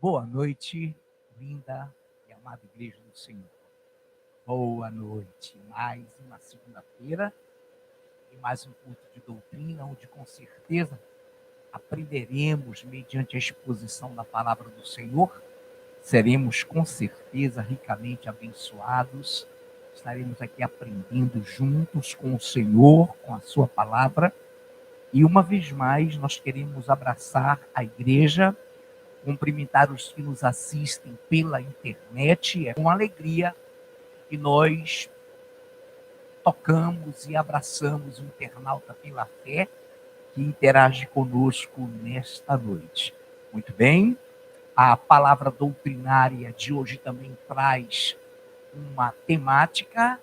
Boa noite, linda e amada Igreja do Senhor. Boa noite. Mais uma segunda-feira e mais um culto de doutrina, onde com certeza aprenderemos, mediante a exposição da palavra do Senhor, seremos com certeza ricamente abençoados. Estaremos aqui aprendendo juntos com o Senhor, com a sua palavra. E uma vez mais, nós queremos abraçar a igreja, cumprimentar os que nos assistem pela internet. É com alegria que nós tocamos e abraçamos o internauta pela fé que interage conosco nesta noite. Muito bem, a palavra doutrinária de hoje também traz uma temática: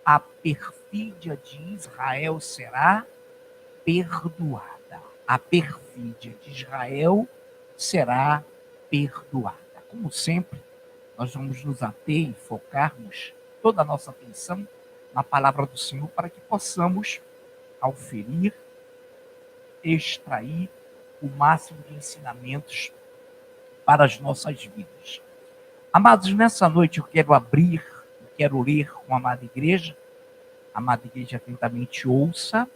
a perfídia de Israel será perdoada. A perfídia de Israel será perdoada. Como sempre, nós vamos nos ater e focarmos toda a nossa atenção na palavra do Senhor para que possamos auferir, extrair o máximo de ensinamentos para as nossas vidas. Amados, nessa noite eu quero ler com a amada igreja. A amada igreja atentamente ouça,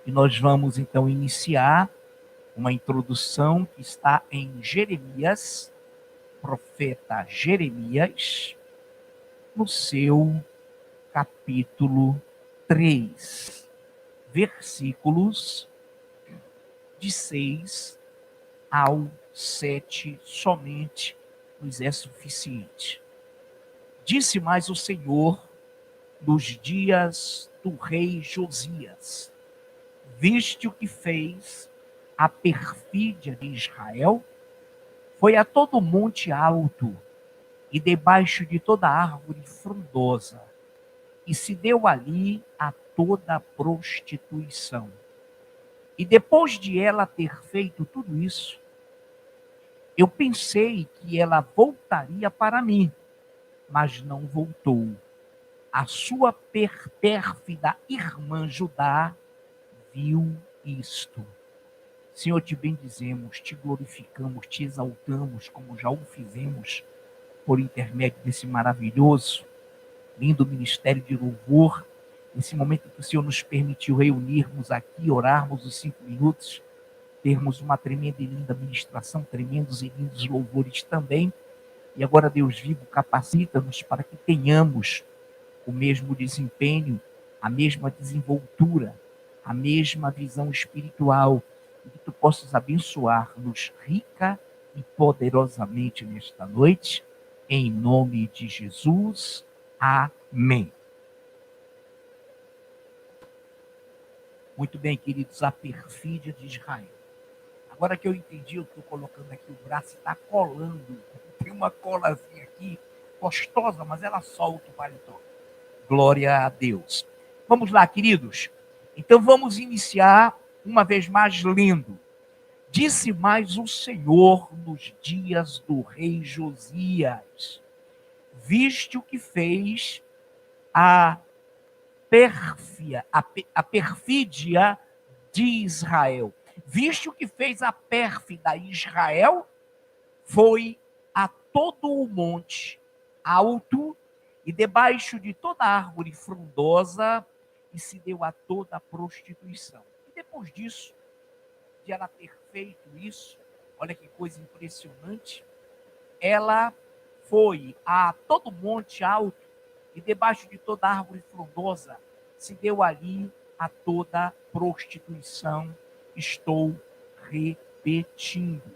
e nós vamos então iniciar uma introdução que está em Jeremias, profeta Jeremias, no seu capítulo 3, versículos de 6 ao 7 somente nos é suficiente. Disse mais o Senhor nos dias do rei Josias: viste o que fez a perfídia de Israel? Foi a todo monte alto e debaixo de toda árvore frondosa, e se deu ali a toda prostituição. E depois de ela ter feito tudo isso, eu pensei que ela voltaria para mim, mas não voltou. A sua pérfida irmã Judá viu isto. Senhor, te bendizemos, te glorificamos, te exaltamos, como já o fizemos por intermédio desse maravilhoso, lindo ministério de louvor, nesse momento que o Senhor nos permitiu reunirmos aqui, orarmos os 5 minutos, termos uma tremenda e linda ministração, tremendos e lindos louvores também. E agora, Deus vivo, capacita-nos para que tenhamos o mesmo desempenho, a mesma desenvoltura, a mesma visão espiritual, e que tu possas abençoar-nos rica e poderosamente nesta noite, em nome de Jesus. Amém. Muito bem, queridos, a perfídia de Israel. Agora que eu entendi, eu estou colocando aqui o braço e está colando. Tem uma colazinha aqui, gostosa, mas ela solta o paletó. Glória a Deus. Vamos lá, queridos. Então vamos iniciar uma vez mais lendo. Disse mais o Senhor nos dias do rei Josias: viste o que fez a perfídia de Israel. Viste o que fez a pérfida Israel? Foi a todo o monte alto e debaixo de toda árvore frondosa, e se deu a toda a prostituição. E depois disso, de ela ter feito isso, olha que coisa impressionante, ela foi a todo monte alto e debaixo de toda árvore frondosa, se deu ali a toda prostituição. Estou repetindo.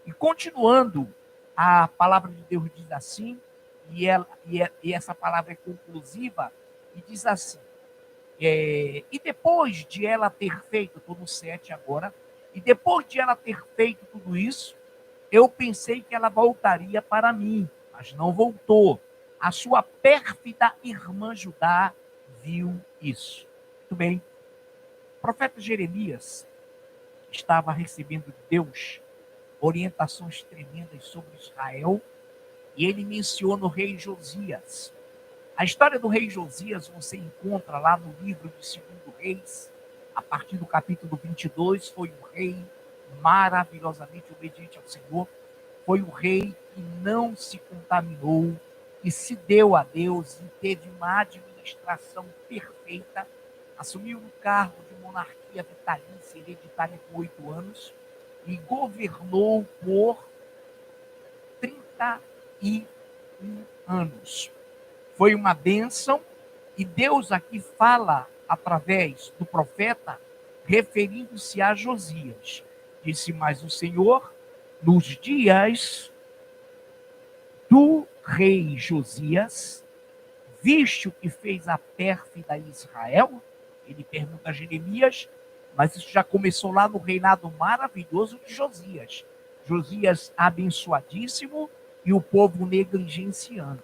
E continuando, a palavra de Deus diz assim, e essa palavra é conclusiva, e diz assim, e depois de ela ter feito, estou no 7 agora, e depois de ela ter feito tudo isso, eu pensei que ela voltaria para mim, mas não voltou. A sua pérfida irmã Judá viu isso. Muito bem. O profeta Jeremias estava recebendo de Deus orientações tremendas sobre Israel, e ele menciona o rei Josias. A história do rei Josias você encontra lá no livro de 2 Reis, a partir do capítulo 22, foi um rei maravilhosamente obediente ao Senhor, foi o rei que não se contaminou, que se deu a Deus e teve uma administração perfeita, assumiu o cargo de monarquia vitalícia hereditária por 8 anos e governou por 31 anos. Foi uma bênção, e Deus aqui fala através do profeta, referindo-se a Josias. Disse: mas o Senhor, nos dias do rei Josias, viste o que fez a pérfida Israel? Ele pergunta a Jeremias, mas isso já começou lá no reinado maravilhoso de Josias. Josias abençoadíssimo e o povo negligenciando.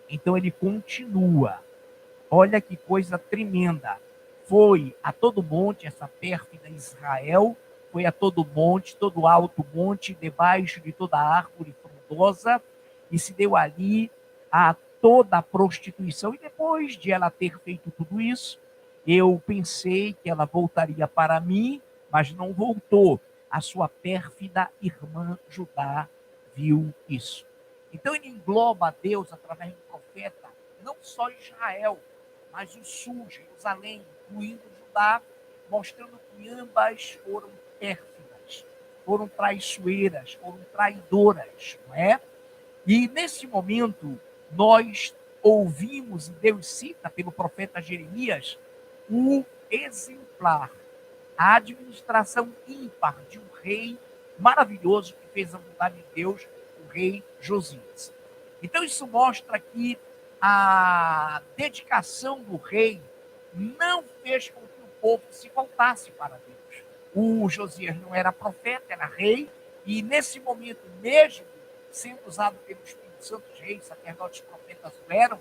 Então ele continua. Olha que coisa tremenda. Foi a todo monte, essa pérfida Israel, foi a todo monte, todo alto monte, debaixo de toda árvore frondosa, e se deu ali a toda a prostituição. E depois de ela ter feito tudo isso, eu pensei que ela voltaria para mim, mas não voltou. A sua pérfida irmã Judá viu isso. Então ele engloba a Deus através do profeta, não só Israel, mas o sul, Jerusalém, incluindo Judá, mostrando que ambas foram pérfidas, foram traiçoeiras, foram traidoras, não é? E nesse momento, nós ouvimos, e Deus cita pelo profeta Jeremias, o exemplar, a administração ímpar de um rei maravilhoso que fez a vontade de Deus, o rei Josias. Então isso mostra que a dedicação do rei não fez com que o povo se voltasse para Deus. O Josias não era profeta, era rei, e nesse momento, mesmo sendo usado pelo Espírito Santo, os reis, sacerdotes, profetas o eram,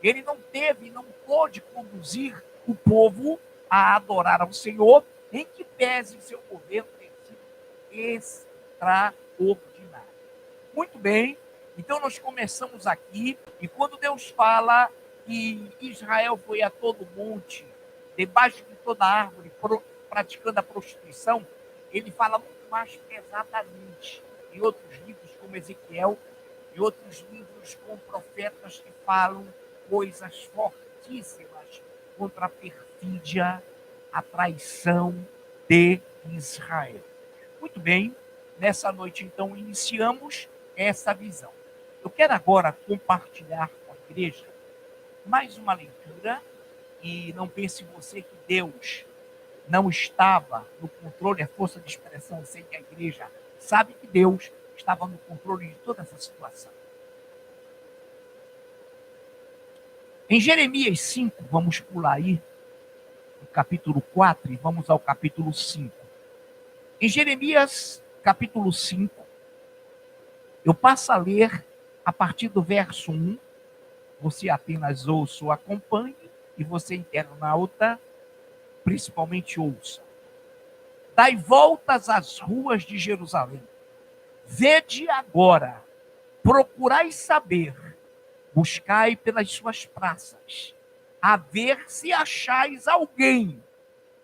ele não teve, não pôde conduzir o povo a adorar ao Senhor, em que pese seu governo ter sido extraordinário. Muito bem, então nós começamos aqui, e quando Deus fala que Israel foi a todo monte, debaixo de toda árvore, praticando a prostituição, ele fala muito mais pesadamente em outros livros, como Ezequiel, e outros livros com profetas que falam coisas fortíssimas contra a perfídia, a traição de Israel. Muito bem, nessa noite então iniciamos essa visão. Eu quero agora compartilhar com a igreja mais uma leitura, e não pense você que Deus não estava no controle, a força de expressão, sei que a igreja sabe que Deus estava no controle de toda essa situação. Em Jeremias 5, vamos pular aí, no capítulo 4, e vamos ao capítulo 5. Em Jeremias, capítulo 5, eu passo a ler a partir do verso 1, você apenas ouça ou acompanhe, e você, internauta, principalmente ouça. Dai voltas às ruas de Jerusalém. Vede agora, procurai saber, buscai pelas suas praças, a ver se achais alguém,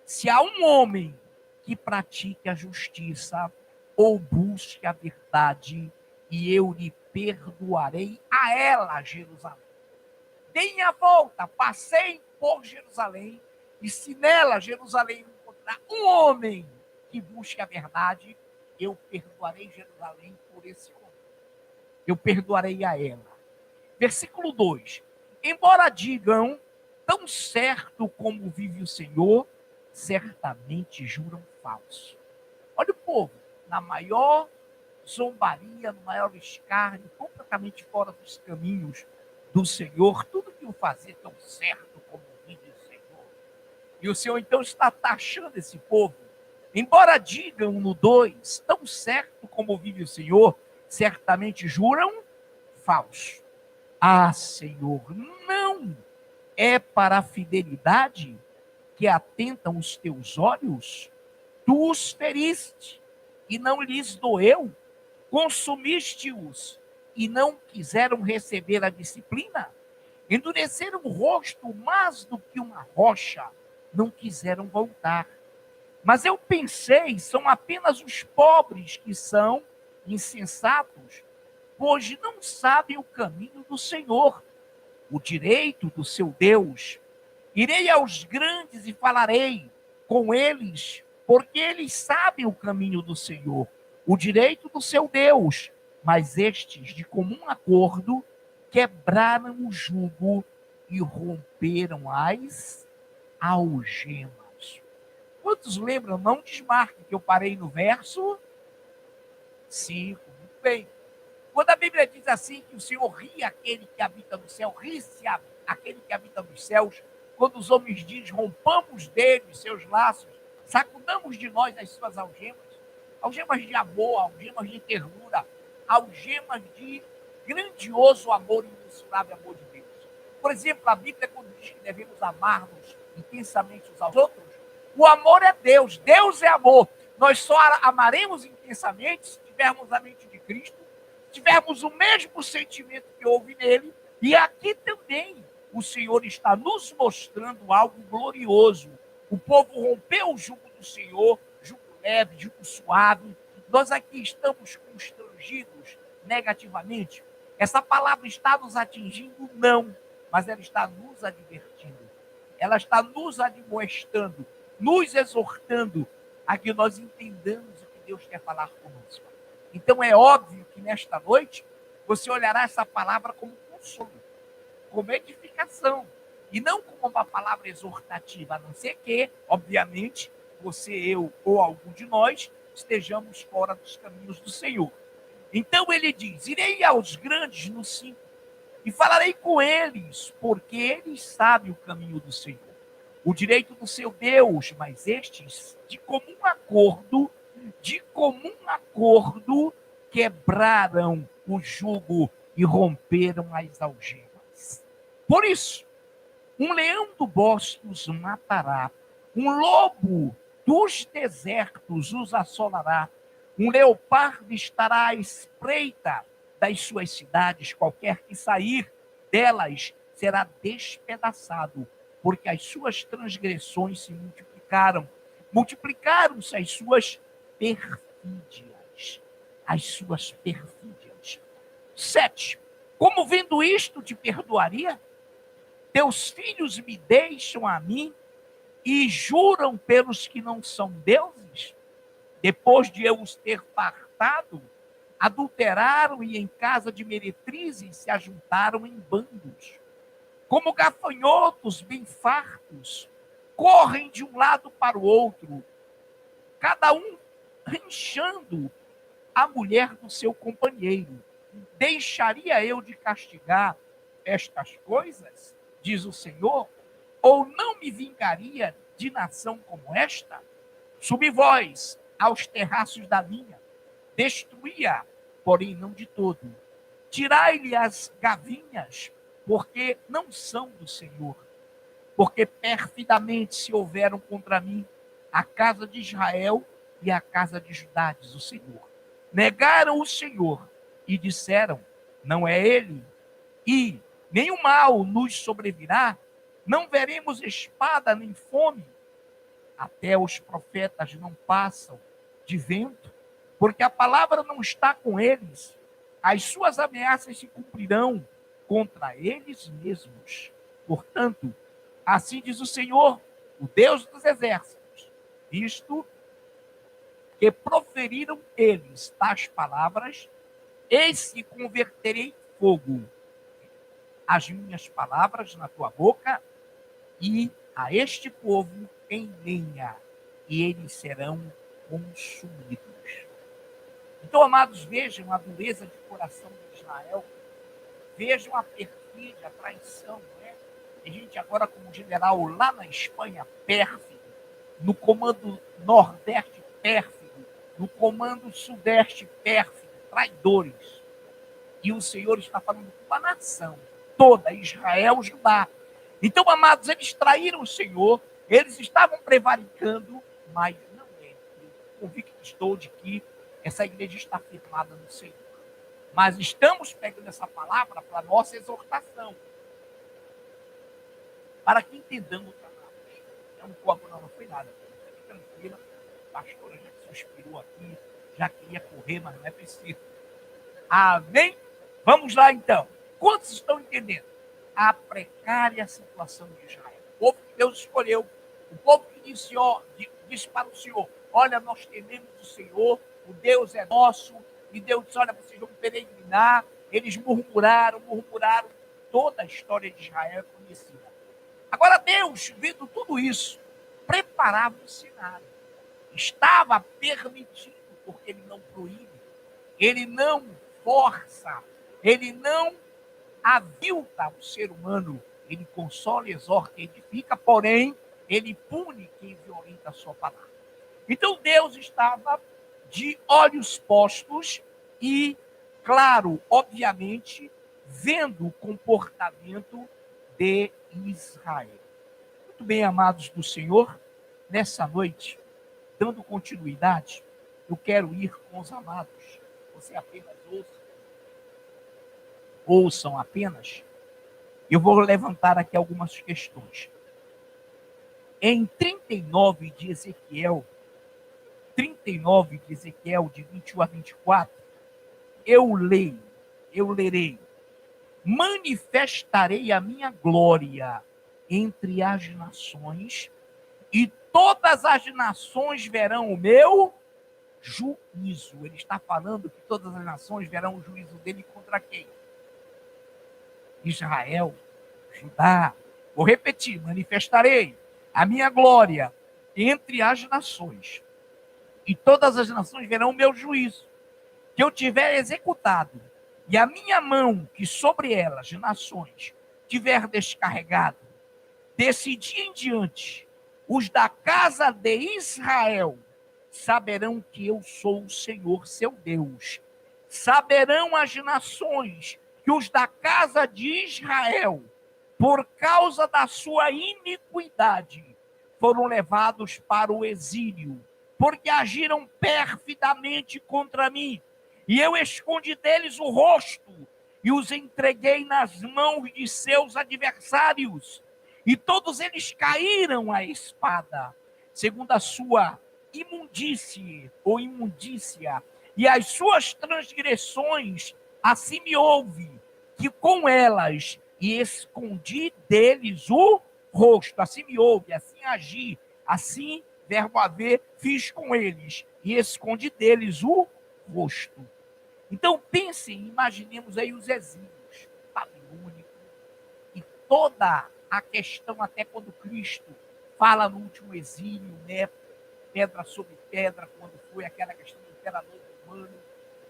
se há um homem que pratique a justiça ou busque a verdade, e eu lhe perdoarei a ela, Jerusalém. Deem a volta, passei por Jerusalém, e se nela, Jerusalém, encontrar um homem que busque a verdade, eu perdoarei Jerusalém por esse homem. Eu perdoarei a ela. Versículo 2. Embora digam, tão certo como vive o Senhor, certamente juram falso. Olha o povo, na maior zombaria, no maior escárnio, completamente fora dos caminhos do Senhor, tudo que o fazer tão certo como vive o Senhor. E o Senhor então está taxando esse povo. Embora digam no 2, tão certo como vive o Senhor, certamente juram falso. Ah, Senhor, não é para a fidelidade que atentam os teus olhos? Tu os feriste e não lhes doeu, consumiste-os e não quiseram receber a disciplina, endureceram o rosto mais do que uma rocha, não quiseram voltar. Mas eu pensei, são apenas os pobres que são insensatos, pois não sabem o caminho do Senhor, o direito do seu Deus. Irei aos grandes e falarei com eles, porque eles sabem o caminho do Senhor, o direito do seu Deus. Mas estes, de comum acordo, quebraram o jugo e romperam as algemas. Quantos lembram? Não desmarque, que eu parei no verso 5. Muito bem. Quando a Bíblia diz assim que o Senhor ri aquele que habita no céu, ri-se aquele que habita nos céus, quando os homens dizem, rompamos dele seus laços, sacudamos de nós as suas algemas de amor, algemas de ternura, algemas de grandioso amor, imensurável amor de Deus. Por exemplo, a Bíblia, quando diz que devemos amar-nos intensamente uns aos outros, o amor é Deus, Deus é amor. Nós só amaremos intensamente se tivermos a mente de Cristo, tivermos o mesmo sentimento que houve nele, e aqui também o Senhor está nos mostrando algo glorioso. O povo rompeu o jugo do Senhor, jugo leve, jugo suave. Nós aqui estamos constrangidos negativamente. Essa palavra está nos atingindo? Não, mas ela está nos advertindo. Ela está nos admoestando, nos exortando a que nós entendamos o que Deus quer falar conosco. Então é óbvio que nesta noite você olhará essa palavra como consolo, como edificação, e não como uma palavra exortativa, a não ser que, obviamente, você, eu ou algum de nós estejamos fora dos caminhos do Senhor. Então ele diz, irei aos grandes no 5 e falarei com eles, porque eles sabem o caminho do Senhor, o direito do seu Deus, mas estes, de comum acordo, quebraram o jugo e romperam as algemas. Por isso, um leão do bosque os matará, um lobo dos desertos os assolará, um leopardo estará à espreita das suas cidades, qualquer que sair delas será despedaçado, porque as suas transgressões se multiplicaram-se as suas perfídias. As suas perfídias. 7. Como vendo isto te perdoaria? Teus filhos me deixam a mim e juram pelos que não são deuses? Depois de eu os ter fartado, adulteraram e em casa de meretrizes se ajuntaram em bandos. Como gafanhotos bem fartos, correm de um lado para o outro, cada um rinchando a mulher do seu companheiro. Deixaria eu de castigar estas coisas, diz o Senhor, ou não me vingaria de nação como esta? Subi vós aos terraços da linha, destruí-a, porém não de todo. Tirai-lhe as gavinhas, porque não são do Senhor, porque perfidamente se houveram contra mim a casa de Israel e a casa de Judá, diz o Senhor. Negaram o Senhor e disseram, não é ele, e nenhum mal nos sobrevirá, não veremos espada nem fome. Até os profetas não passam de vento, porque a palavra não está com eles. As suas ameaças se cumprirão contra eles mesmos. Portanto, assim diz o Senhor, o Deus dos exércitos, isto que proferiram eles tais palavras, eis que converterei em fogo as minhas palavras na tua boca, e a este povo em lenha, e eles serão consumidos. Então, amados, vejam a dureza de coração de Israel, vejam a perfídia, a traição, não é? Tem gente agora como general lá na Espanha, pérfido, no comando nordeste, pérfido, no comando sudeste, pérfido, traidores. E o Senhor está falando com a nação toda, Israel, Judá. Então, amados, eles traíram o Senhor, eles estavam prevaricando, mas não é. Eu convicto estou de que essa igreja está firmada no Senhor. Mas estamos pegando essa palavra para a nossa exortação, para que entendamos o trabalho. Não foi nada. Fique tranquila, a pastora já se inspirou aqui, Já queria correr, mas não é preciso. Amém? Vamos lá, então. Quantos estão entendendo? A precária situação de Israel. O povo que Deus escolheu, o povo que disse para o Senhor, olha, nós tememos o Senhor, o Deus é nosso, e Deus disse, olha, vocês vão peregrinar. Eles murmuraram, toda a história de Israel é conhecida. Agora Deus, vendo tudo isso, preparava o cenário. Estava permitindo, porque ele não proíbe, ele não força, ele não avilta o ser humano, ele consola, exorta, edifica, porém, ele pune quem violenta a sua palavra. Então Deus estava de olhos postos e, claro, obviamente, vendo o comportamento de Israel. Muito bem, amados do Senhor, nessa noite, dando continuidade, eu quero ir com os amados. Você apenas ouçam apenas. Eu vou levantar aqui algumas questões. Em 39 de Ezequiel, de 21 a 24, eu lerei, manifestarei a minha glória entre as nações, e todas as nações verão o meu juízo. Ele está falando que todas as nações verão o juízo dele contra quem? Israel, Judá. Vou repetir, manifestarei a minha glória entre as nações, e todas as nações verão o meu juízo, que eu tiver executado, e a minha mão, que sobre elas, nações, tiver descarregado. Desse dia em diante, os da casa de Israel saberão que eu sou o Senhor, seu Deus. Saberão as nações que os da casa de Israel, por causa da sua iniquidade, foram levados para o exílio, porque agiram perfidamente contra mim. E eu escondi deles o rosto e os entreguei nas mãos de seus adversários. E todos eles caíram à espada, segundo a sua imundície ou imundícia, e as suas transgressões, assim me houve, que com elas e escondi deles o rosto. Assim me houve, assim agi, assim, verbo haver, fiz com eles, e escondi deles o rosto. Então pensem, imaginemos aí os exílios babilônicos e toda a questão, até quando Cristo fala no último exílio, né? Pedra sobre pedra, quando foi aquela questão do imperador romano,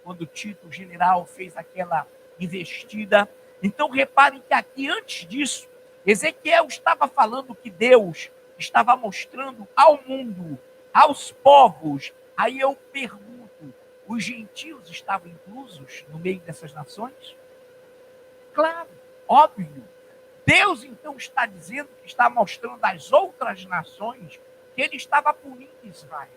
quando Tito, o general, fez aquela investida. Então reparem que aqui, antes disso, Ezequiel estava falando que Deus estava mostrando ao mundo, aos povos. Aí eu pergunto, os gentios estavam inclusos no meio dessas nações? Claro, óbvio. Deus então está dizendo, que está mostrando às outras nações que ele estava punindo Israel.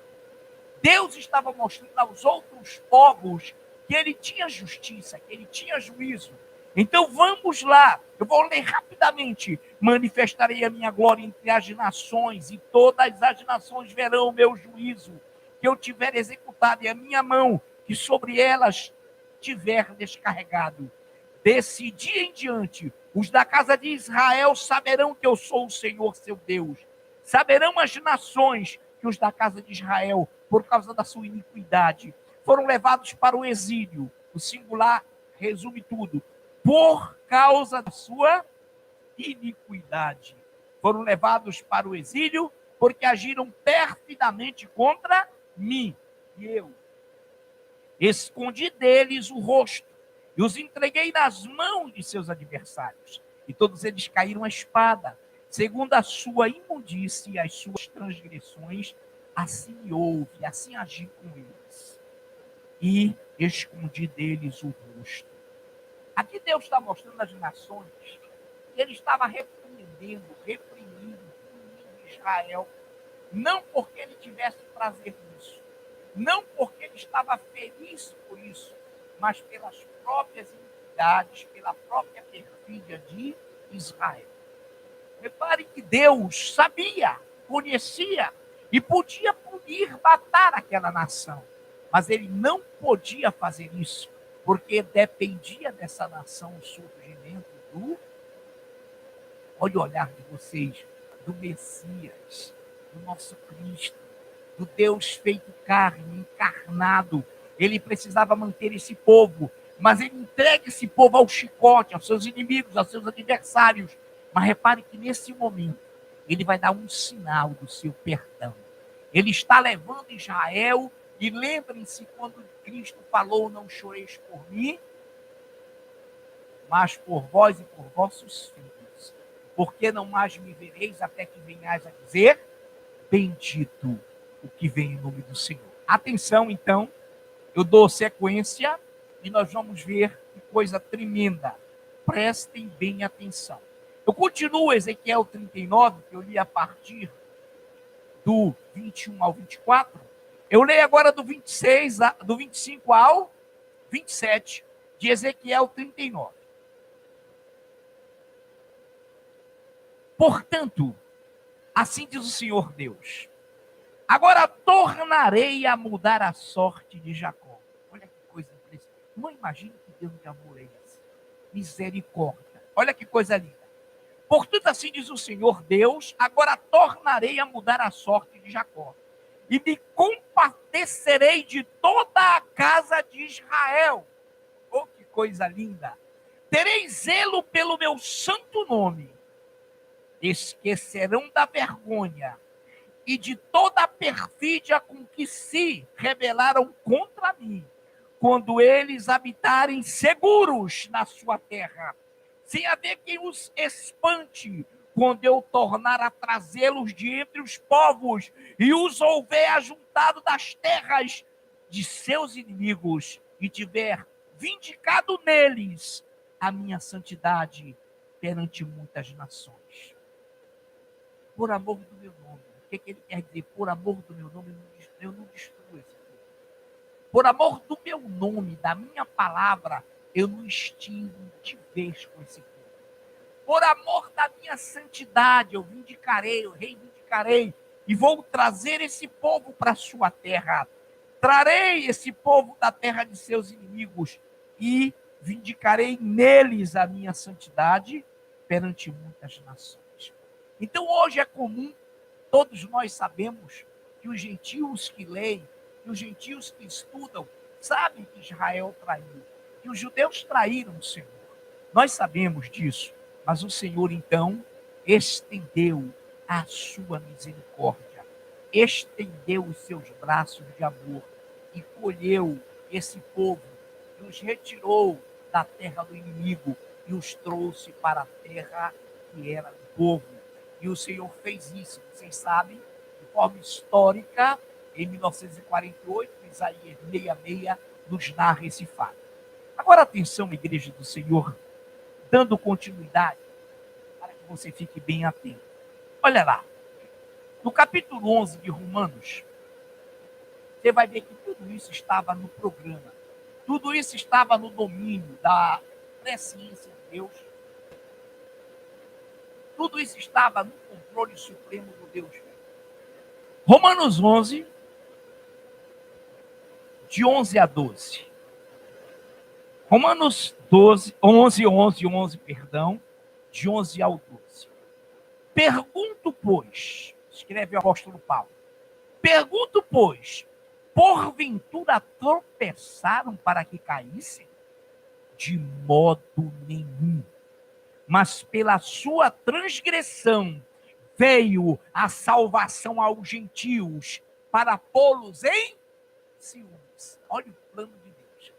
Deus estava mostrando aos outros povos que ele tinha justiça, que ele tinha juízo. Então vamos lá, eu vou ler rapidamente. Manifestarei a minha glória entre as nações, e todas as nações verão o meu juízo, que eu tiver executado, e a minha mão, que sobre elas tiver descarregado. Desse dia em diante, os da casa de Israel saberão que eu sou o Senhor, seu Deus. Saberão as nações que os da casa de Israel, por causa da sua iniquidade, foram levados para o exílio. O singular resume tudo. Por causa da sua iniquidade. Foram levados para o exílio porque agiram perfidamente contra mim. E eu escondi deles o rosto e os entreguei nas mãos de seus adversários. E todos eles caíram à espada, segundo a sua imundície e as suas transgressões. Assim houve, assim agi com eles. E escondi deles o rosto. Aqui Deus está mostrando às nações que ele estava reprimindo Israel, não porque ele tivesse prazer nisso, não porque ele estava feliz por isso, mas pelas próprias iniquidades, pela própria perfídia de Israel. Repare que Deus sabia, conhecia e podia punir, matar aquela nação, Mas ele não podia fazer isso, porque dependia dessa nação o surgimento do, olha o olhar de vocês, do Messias, do nosso Cristo, do Deus feito carne, encarnado. Ele precisava manter esse povo, mas ele entrega esse povo ao chicote, aos seus inimigos, aos seus adversários. Mas repare que nesse momento, ele vai dar um sinal do seu perdão. Ele está levando Israel, e lembrem-se quando Cristo falou, não choreis por mim, mas por vós e por vossos filhos. Porque não mais me vereis até que venhais a dizer, bendito o que vem em nome do Senhor. Atenção, então, eu dou sequência e nós vamos ver que coisa tremenda. Prestem bem atenção. Eu continuo Ezequiel 39, que eu li a partir do 21 ao 24. Eu leio agora do 26, do 25 ao 27 de Ezequiel 39. Portanto, assim diz o Senhor Deus, agora tornarei a mudar a sorte de Jacó. Olha que coisa impressionante. Não imagine que Deus de amor é esse. Misericórdia. Olha que coisa linda. Portanto, assim diz o Senhor Deus, agora tornarei a mudar a sorte de Jacó. E me compadecerei de toda a casa de Israel. Oh, que coisa linda. Terei zelo pelo meu santo nome. Esquecerão da vergonha e de toda a perfídia com que se rebelaram contra mim, quando eles habitarem seguros na sua terra, sem haver quem os espante, quando eu tornar a trazê-los de entre os povos e os houver ajuntado das terras de seus inimigos e tiver vindicado neles a minha santidade perante muitas nações. Por amor do meu nome. O que ele quer dizer? Por amor do meu nome, eu não destruo esse povo. Por amor do meu nome, da minha palavra, eu não extingo de vez com esse povo. Por amor da minha santidade, eu vindicarei, eu reivindicarei, e vou trazer esse povo para a sua terra. Trarei esse povo da terra de seus inimigos e vindicarei neles a minha santidade perante muitas nações. Então hoje é comum, todos nós sabemos, que os gentios que leem, que os gentios que estudam, sabem que Israel traiu, que os judeus traíram o Senhor. Nós sabemos disso, mas o Senhor então estendeu a sua misericórdia, estendeu os seus braços de amor e colheu esse povo e os retirou da terra do inimigo e os trouxe para a terra que era do povo. E o Senhor fez isso, vocês sabem, de forma histórica, em 1948, Isaías 66 nos narra esse fato. Agora atenção, igreja do Senhor, dando continuidade, para que você fique bem atento. Olha lá, no capítulo 11 de Romanos, você vai ver que tudo isso estava no programa, tudo isso estava no domínio da presciência de Deus, tudo isso estava no controle supremo do Deus. Romanos 11, de 11 a 12. Romanos 11, perdão, de 11 ao 12. Pergunto, pois, escreve o apóstolo Paulo, pergunto, pois, porventura tropeçaram para que caíssem? De modo nenhum. Mas pela sua transgressão veio a salvação aos gentios para pô-los em ciúmes. Olha o plano de Deus.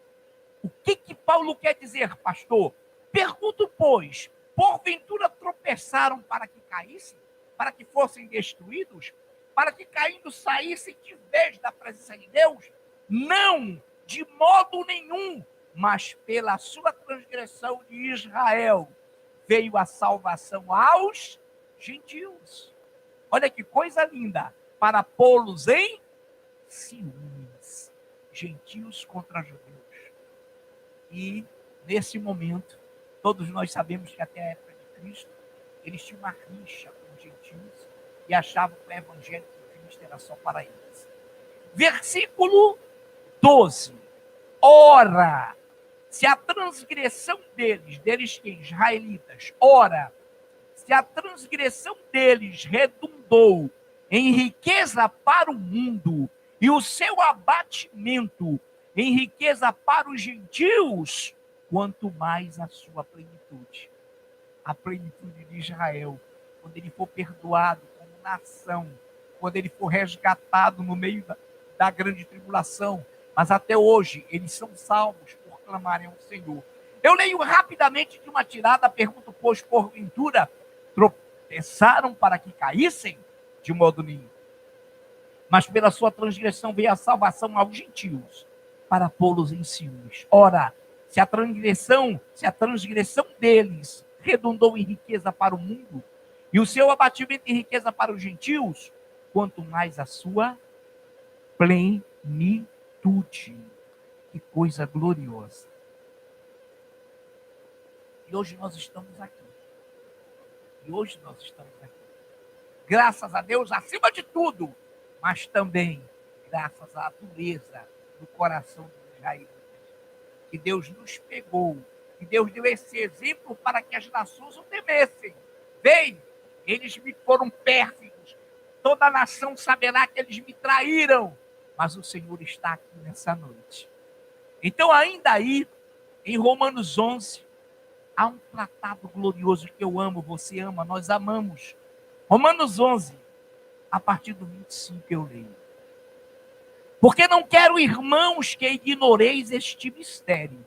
O que Paulo quer dizer, pastor? Pergunto, pois, porventura tropeçaram para que caíssem? Para que fossem destruídos? Para que caindo saíssem de vez da presença de Deus? Não, de modo nenhum, mas pela sua transgressão de Israel veio a salvação aos gentios. Olha que coisa linda, para pô-los em ciúmes, gentios contra judeus. E nesse momento, todos nós sabemos que até a época de Cristo, eles tinham uma rixa com os gentios e achavam que o evangelho de Cristo era só para eles. Versículo 12. Ora, se a transgressão deles que israelitas, ora, se a transgressão deles redundou em riqueza para o mundo e o seu abatimento em riqueza para os gentios, quanto mais a sua plenitude. A plenitude de Israel, quando ele for perdoado como nação, quando ele for resgatado no meio da grande tribulação, mas até hoje eles são salvos por clamarem ao Senhor. Eu leio rapidamente de uma tirada, pergunto, pois porventura tropeçaram para que caíssem? De modo nenhum. Mas pela sua transgressão veio a salvação aos gentios, para pô-los em ciúmes. Ora, se a transgressão deles redundou em riqueza para o mundo, e o seu abatimento em riqueza para os gentios, quanto mais a sua plenitude. Que coisa gloriosa. E hoje nós estamos aqui. Graças a Deus, acima de tudo, mas também graças à dureza do coração dos israelitas. Que Deus nos pegou, que Deus deu esse exemplo para que as nações o temessem. Bem, eles me foram pérfidos, toda a nação saberá que eles me traíram, mas o Senhor está aqui nessa noite. Então, ainda aí, em Romanos 11, há um tratado glorioso que eu amo, você ama, nós amamos. Romanos 11, a partir do 25 eu leio. Porque não quero, irmãos, que ignoreis este mistério,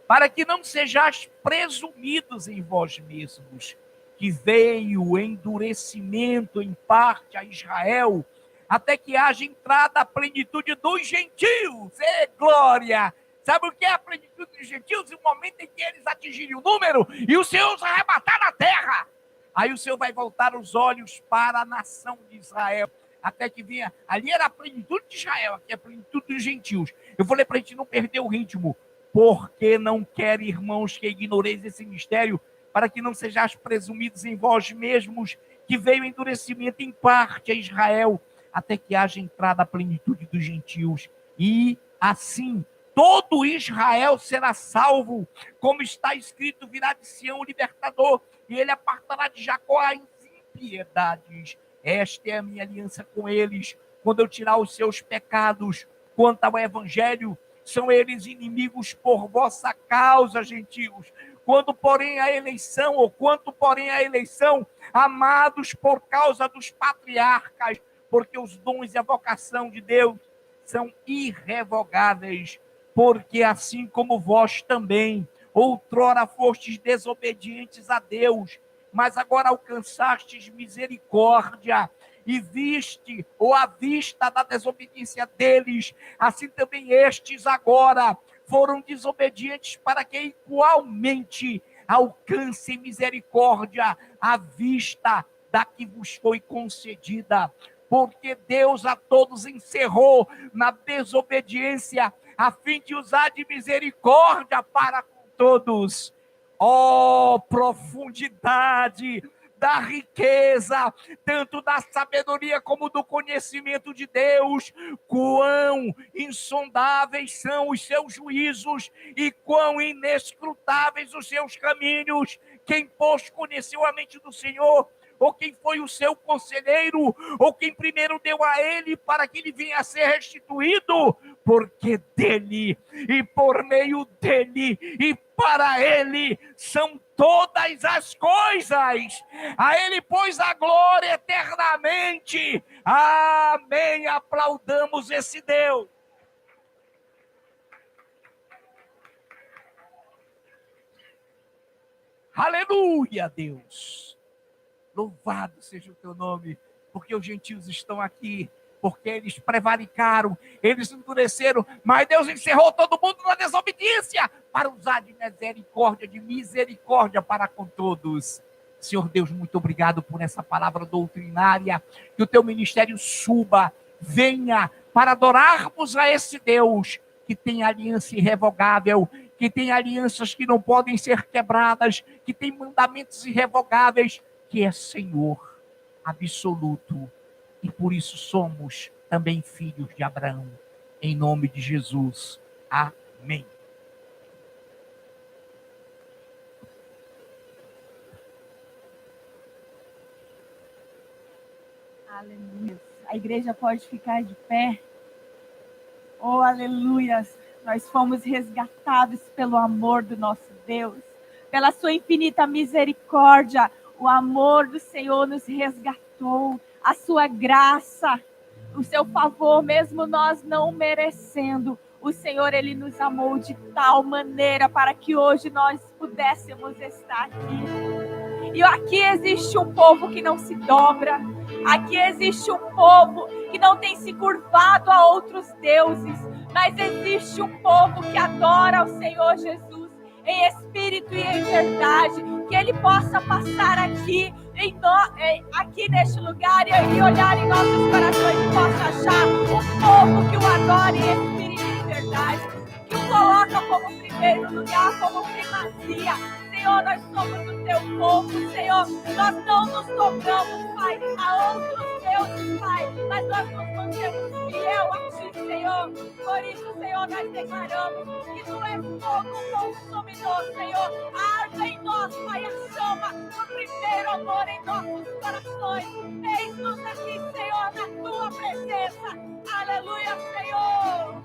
para que não sejais presumidos em vós mesmos, que veio o endurecimento em parte a Israel, até que haja entrada a plenitude dos gentios. Glória! Sabe o que é a plenitude dos gentios? O momento em que eles atingirem o número e o Senhor os arrebatar na terra. Aí o Senhor vai voltar os olhos para a nação de Israel, até que venha. Ali era a plenitude de Israel, aqui é a plenitude dos gentios. Eu falei para a gente não perder o ritmo. Porque não quero, irmãos, que ignoreis esse mistério, para que não sejais presumidos em vós mesmos, que veio o endurecimento em parte a Israel, até que haja entrada a plenitude dos gentios. E assim, todo Israel será salvo, como está escrito, virá de Sião o libertador, e ele apartará de Jacó as impiedades. Esta é a minha aliança com eles, quando eu tirar os seus pecados. Quanto ao evangelho, são eles inimigos por vossa causa, gentios. Quanto, porém, a eleição, amados por causa dos patriarcas, porque os dons e a vocação de Deus são irrevogáveis, porque assim como vós também, outrora fostes desobedientes a Deus, mas agora alcançastes misericórdia, e viste, ou à vista da desobediência deles, assim também estes agora foram desobedientes, para que igualmente alcancem misericórdia à vista da que vos foi concedida. Porque Deus a todos encerrou na desobediência, a fim de usar de misericórdia para com todos. Ó profundidade da riqueza, tanto da sabedoria como do conhecimento de Deus, quão insondáveis são os seus juízos e quão inescrutáveis os seus caminhos. Quem, pois, conheceu a mente do Senhor? Ou quem foi o seu conselheiro? Ou quem primeiro deu a ele para que ele venha a ser restituído? Porque dele, e por meio dele, e para ele são todas as coisas. A ele, pois, a glória eternamente. Amém. Aplaudamos esse Deus. Aleluia, Deus. Louvado seja o teu nome, porque os gentios estão aqui, porque eles prevaricaram, eles endureceram, mas Deus encerrou todo mundo na desobediência, para usar de misericórdia para com todos. Senhor Deus, muito obrigado por essa palavra doutrinária, que o teu ministério suba, venha, para adorarmos a esse Deus, que tem aliança irrevogável, que tem alianças que não podem ser quebradas, que tem mandamentos irrevogáveis, que é Senhor absoluto, e por isso somos também filhos de Abraão, em nome de Jesus. Amém. Aleluia. A igreja pode ficar de pé. Oh, aleluia. Nós fomos resgatados pelo amor do nosso Deus, pela sua infinita misericórdia. O amor do Senhor nos resgatou, a sua graça, o seu favor, mesmo nós não merecendo. O Senhor, Ele nos amou de tal maneira para que hoje nós pudéssemos estar aqui. E aqui existe um povo que não se dobra. Aqui existe um povo que não tem se curvado a outros deuses. Mas existe um povo que adora o Senhor Jesus em espírito e em verdade. Que Ele possa passar aqui, aqui neste lugar e olhar em nossos corações e possa achar um povo que o adore em espírito e em verdade. Que o coloca como primeiro lugar, como primazia. Senhor, nós somos o teu povo, Senhor. Nós não nos dobramos, Pai, a outros deuses, Pai, mas nós nos mantemos fiel a Ti, Senhor. Por isso, Senhor, nós declaramos que Tu és fogo consumidor, Senhor. Arda em nós, Pai, a chama do primeiro amor em nossos corações. Eis-nos aqui, Senhor, na Tua presença. Aleluia, Senhor.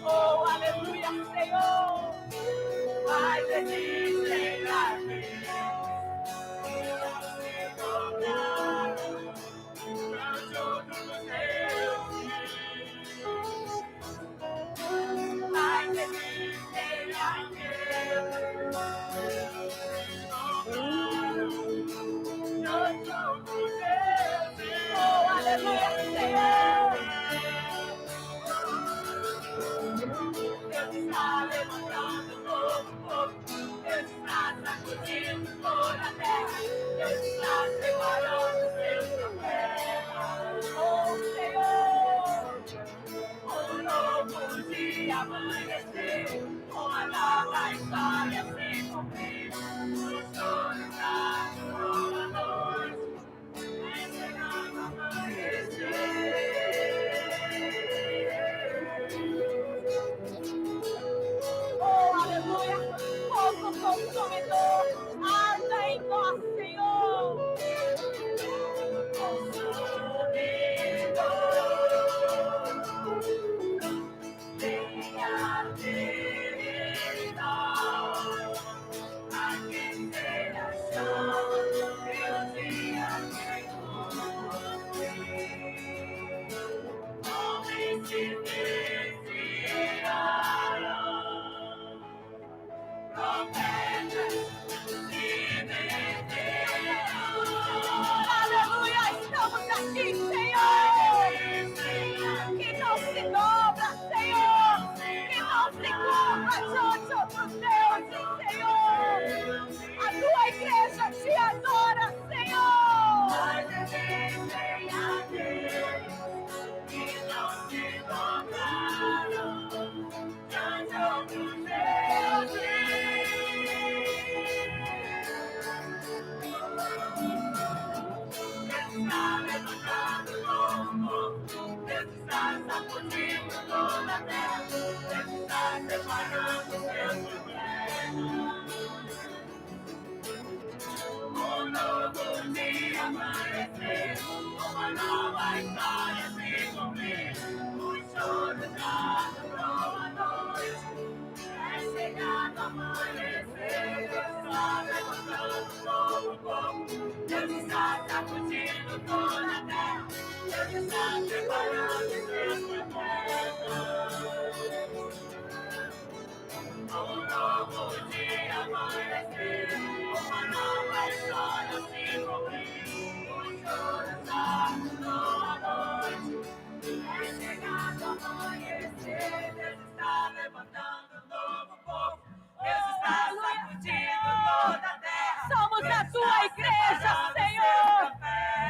Oh, aleluia, Senhor. Vai existir aqui. Oh, aleluia, Senhor. Deus está levantando novo. Deus está sacudindo toda a terra. Deus está separando seus problemas. Oh, Senhor, um novo dia amanhecer, uma nova história se cumprir. O sol está numa noite, é chegando amanhecer. Oh, aleluia! Fogo consumidor, arda em nós, Senhor! Consumidor, venha ter em nós, aquecer a chama do dia que homens se desviaram, profetas se venderam. Aleluia, estamos aqui, Senhor, que não se dobra, Senhor, que não se curva diante de outros deuses, Senhor. A tua igreja te adora, Senhor. Mas existem aqueles que não se dobraram diante de outros deuses. Deus está levantando novo, Deus está sacudindo toda a terra, Deus está separando seus problemas. Um novo dia amanhecer, uma nova história se cumprir. O choro já durou a noite, é chegado amanhecer. Deus está levantando novo povo, Deus está sacudindo toda a terra, Deus está separando seus problemas. Um novo dia amanhecer, uma nova história se cumprir. O choro já mudou a noite, é chegado amanhecer. Deus está levantando um novo igreja, Senhor.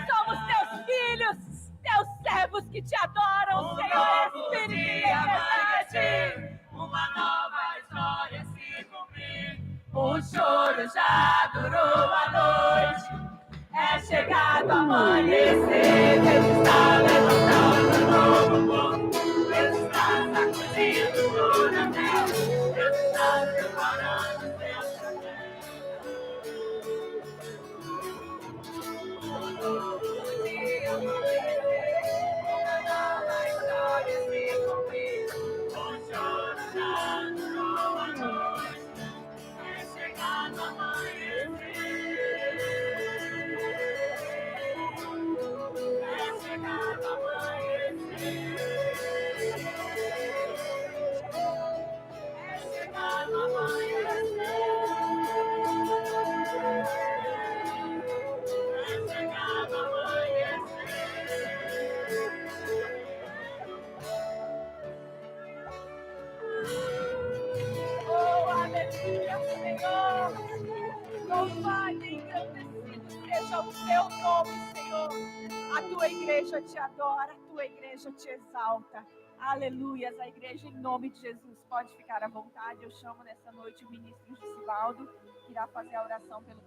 Somos teus filhos, teus servos que te adoram, Senhor. Espírito de verdade. Uma nova história se cumprir. O choro já durou a noite. É chegado o amanhecer. Deus está levantando um novo povo. Deus está sacudindo toda a terra. Deus está preparando o céu pra terra. Um novo dia amanhecer. Uma nova história se cumprir. O choro já durou a noite. É chegado o amanhecer. É chegado o amanhecer. É chegado o amanhecer. É chegado o amanhecer. Oh, aleluia, Senhor. Louvado e engrandecido seja o teu nome, Senhor. A tua igreja te adora, a tua igreja te exalta. Aleluias, a igreja em nome de Jesus. Pode ficar à vontade. Eu chamo nessa noite o ministro Gisivaldo, que irá fazer a oração pelo